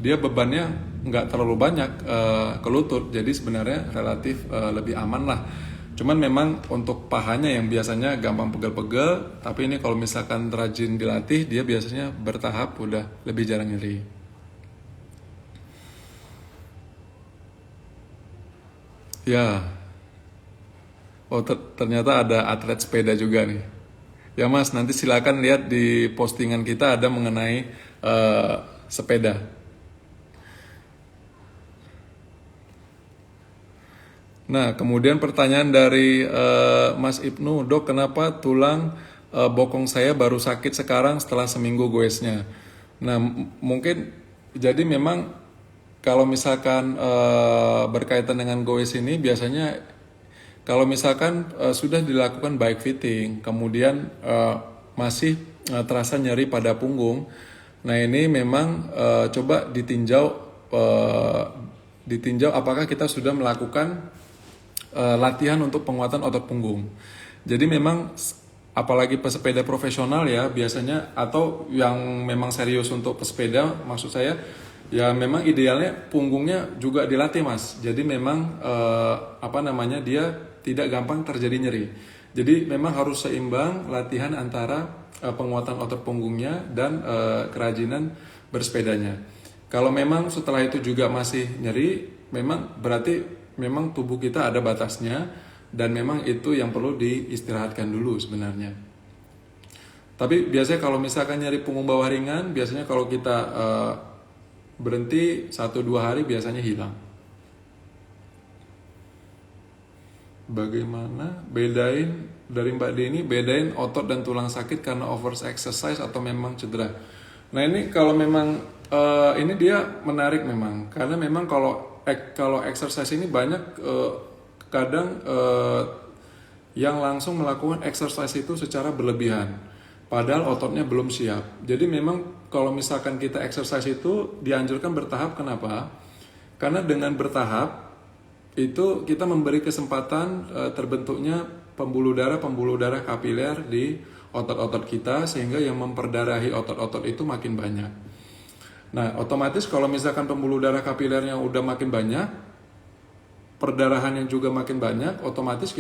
dia bebannya nggak terlalu banyak ke lutut, jadi sebenarnya relatif lebih aman lah. Cuman memang untuk pahanya yang biasanya gampang pegel-pegel, tapi ini kalau misalkan rajin dilatih, dia biasanya bertahap udah lebih jarang nyeri. Ya, ternyata ada atlet sepeda juga nih. Ya Mas, nanti silakan lihat di postingan kita ada mengenai sepeda. Nah, kemudian pertanyaan dari Mas Ibnu, Dok, kenapa tulang bokong saya baru sakit sekarang setelah seminggu goesnya? Nah, mungkin jadi memang kalau misalkan berkaitan dengan goes ini biasanya kalau misalkan sudah dilakukan bike fitting, kemudian masih terasa nyeri pada punggung, nah ini memang coba ditinjau apakah kita sudah melakukan latihan untuk penguatan otot punggung. Jadi memang apalagi pesepeda profesional ya biasanya, atau yang memang serius untuk pesepeda maksud saya, ya memang idealnya punggungnya juga dilatih Mas. Jadi memang dia tidak gampang terjadi nyeri. Jadi memang harus seimbang latihan antara penguatan otot punggungnya dan kerajinan bersepedanya. Kalau memang setelah itu juga masih nyeri, memang berarti memang tubuh kita ada batasnya dan memang itu yang perlu diistirahatkan dulu sebenarnya. Tapi biasanya kalau misalkan nyeri punggung bawah ringan, biasanya kalau kita berhenti 1-2 hari biasanya hilang. bagaimana bedain dari Mbak Deni, bedain otot dan tulang sakit karena over exercise atau memang cedera. Nah ini kalau memang ini dia menarik memang, karena memang kalau exercise ini banyak kadang yang langsung melakukan exercise itu secara berlebihan, padahal ototnya belum siap. Jadi memang kalau misalkan kita exercise itu dianjurkan bertahap. Kenapa? Karena dengan bertahap itu kita memberi kesempatan terbentuknya pembuluh darah kapiler di otot-otot kita, sehingga yang memperdarahi otot-otot itu makin banyak. Nah, otomatis kalau misalkan pembuluh darah kapilernya udah makin banyak, perdarahan yang juga makin banyak, otomatis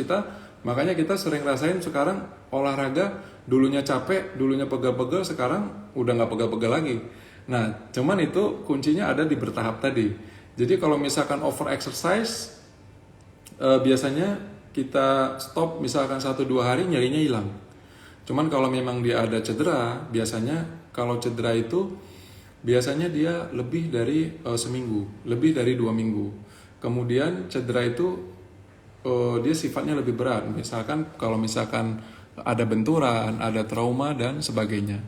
makanya kita sering rasain sekarang olahraga, dulunya capek, dulunya pegel-pegel, sekarang udah nggak pegel-pegel lagi. Nah, cuman itu kuncinya ada di bertahap tadi. Jadi kalau misalkan over exercise, biasanya kita stop misalkan 1-2 hari, nyerinya hilang. Cuman kalau memang dia ada cedera, biasanya kalau cedera itu biasanya dia lebih dari seminggu, lebih dari 2 minggu. Kemudian cedera itu dia sifatnya lebih berat. Kalau misalkan ada benturan, ada trauma dan sebagainya.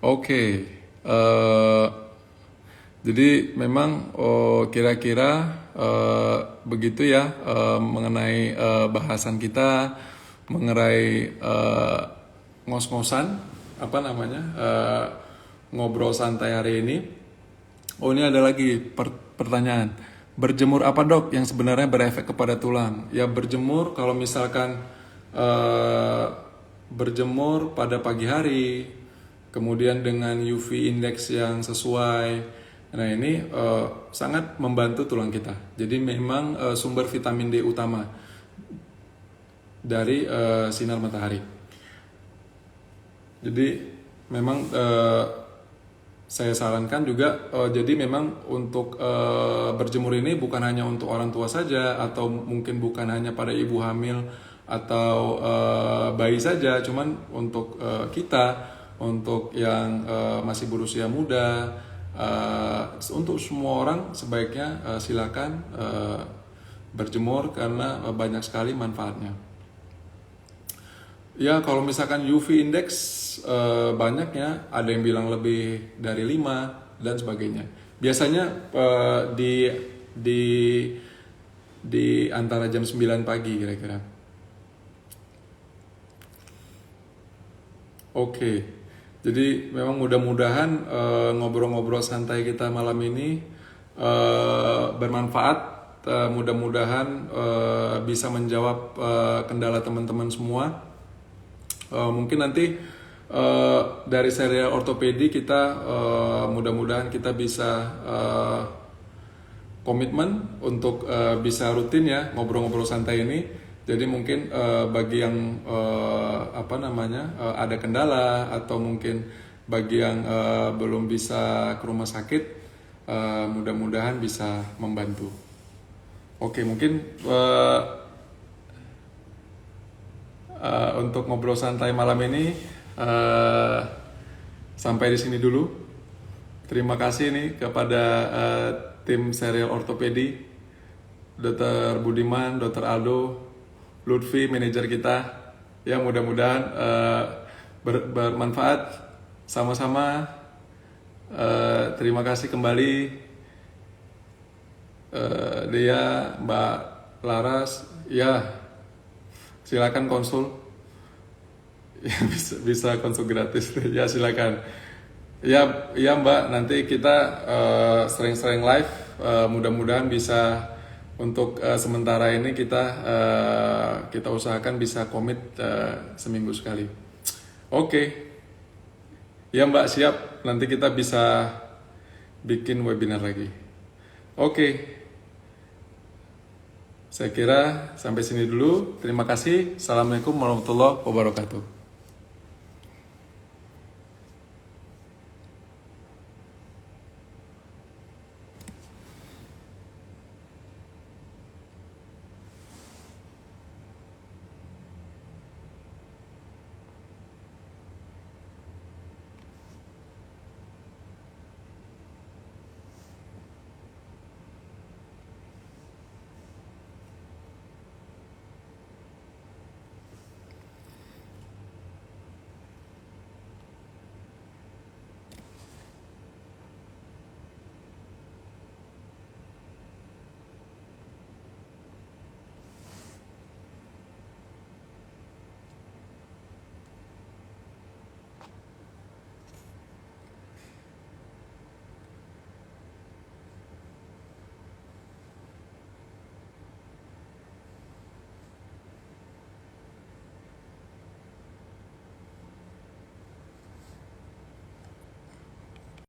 Oke. Jadi memang kira-kira begitu ya mengenai bahasan kita mengenai ngos-ngosan ngobrol santai hari ini. Oh, ini ada lagi pertanyaan. Berjemur apa dok yang sebenarnya berefek kepada tulang? Ya berjemur kalau misalkan berjemur pada pagi hari, kemudian dengan UV index yang sesuai. Nah ini sangat membantu tulang kita. Jadi memang sumber vitamin D utama dari sinar matahari. Jadi memang saya sarankan juga. Jadi memang untuk berjemur ini bukan hanya untuk orang tua saja, atau mungkin bukan hanya pada ibu hamil atau bayi saja, cuman untuk kita, untuk yang masih berusia muda. Untuk semua orang sebaiknya silakan berjemur karena banyak sekali manfaatnya. Ya kalau misalkan UV index banyaknya, ada yang bilang lebih dari 5 dan sebagainya. Biasanya di antara jam 9 pagi kira-kira. Oke. Jadi memang mudah-mudahan ngobrol-ngobrol santai kita malam ini bermanfaat. Mudah-mudahan bisa menjawab kendala teman-teman semua. Mungkin nanti dari serial ortopedi kita mudah-mudahan kita bisa komitmen untuk bisa rutin ya ngobrol-ngobrol santai ini. Jadi mungkin bagi yang ada kendala, atau mungkin bagi yang belum bisa ke rumah sakit, mudah-mudahan bisa membantu. Oke, mungkin untuk ngobrol santai malam ini sampai di sini dulu. Terima kasih nih kepada tim serial ortopedi, Dr. Budiman, Dr. Aldo, Lutfi, manajer kita. Ya mudah-mudahan bermanfaat sama-sama. Terima kasih kembali Dea, Mbak Laras. Ya silakan konsul. Ya, bisa konsul gratis. Ya silakan. Ya Mbak, nanti kita sering-sering live. Mudah-mudahan bisa. Untuk sementara ini kita usahakan bisa komit seminggu sekali. Oke. Ya Mbak, siap. Nanti kita bisa bikin webinar lagi. Oke. Saya kira sampai sini dulu. Terima kasih. Assalamualaikum warahmatullahi wabarakatuh.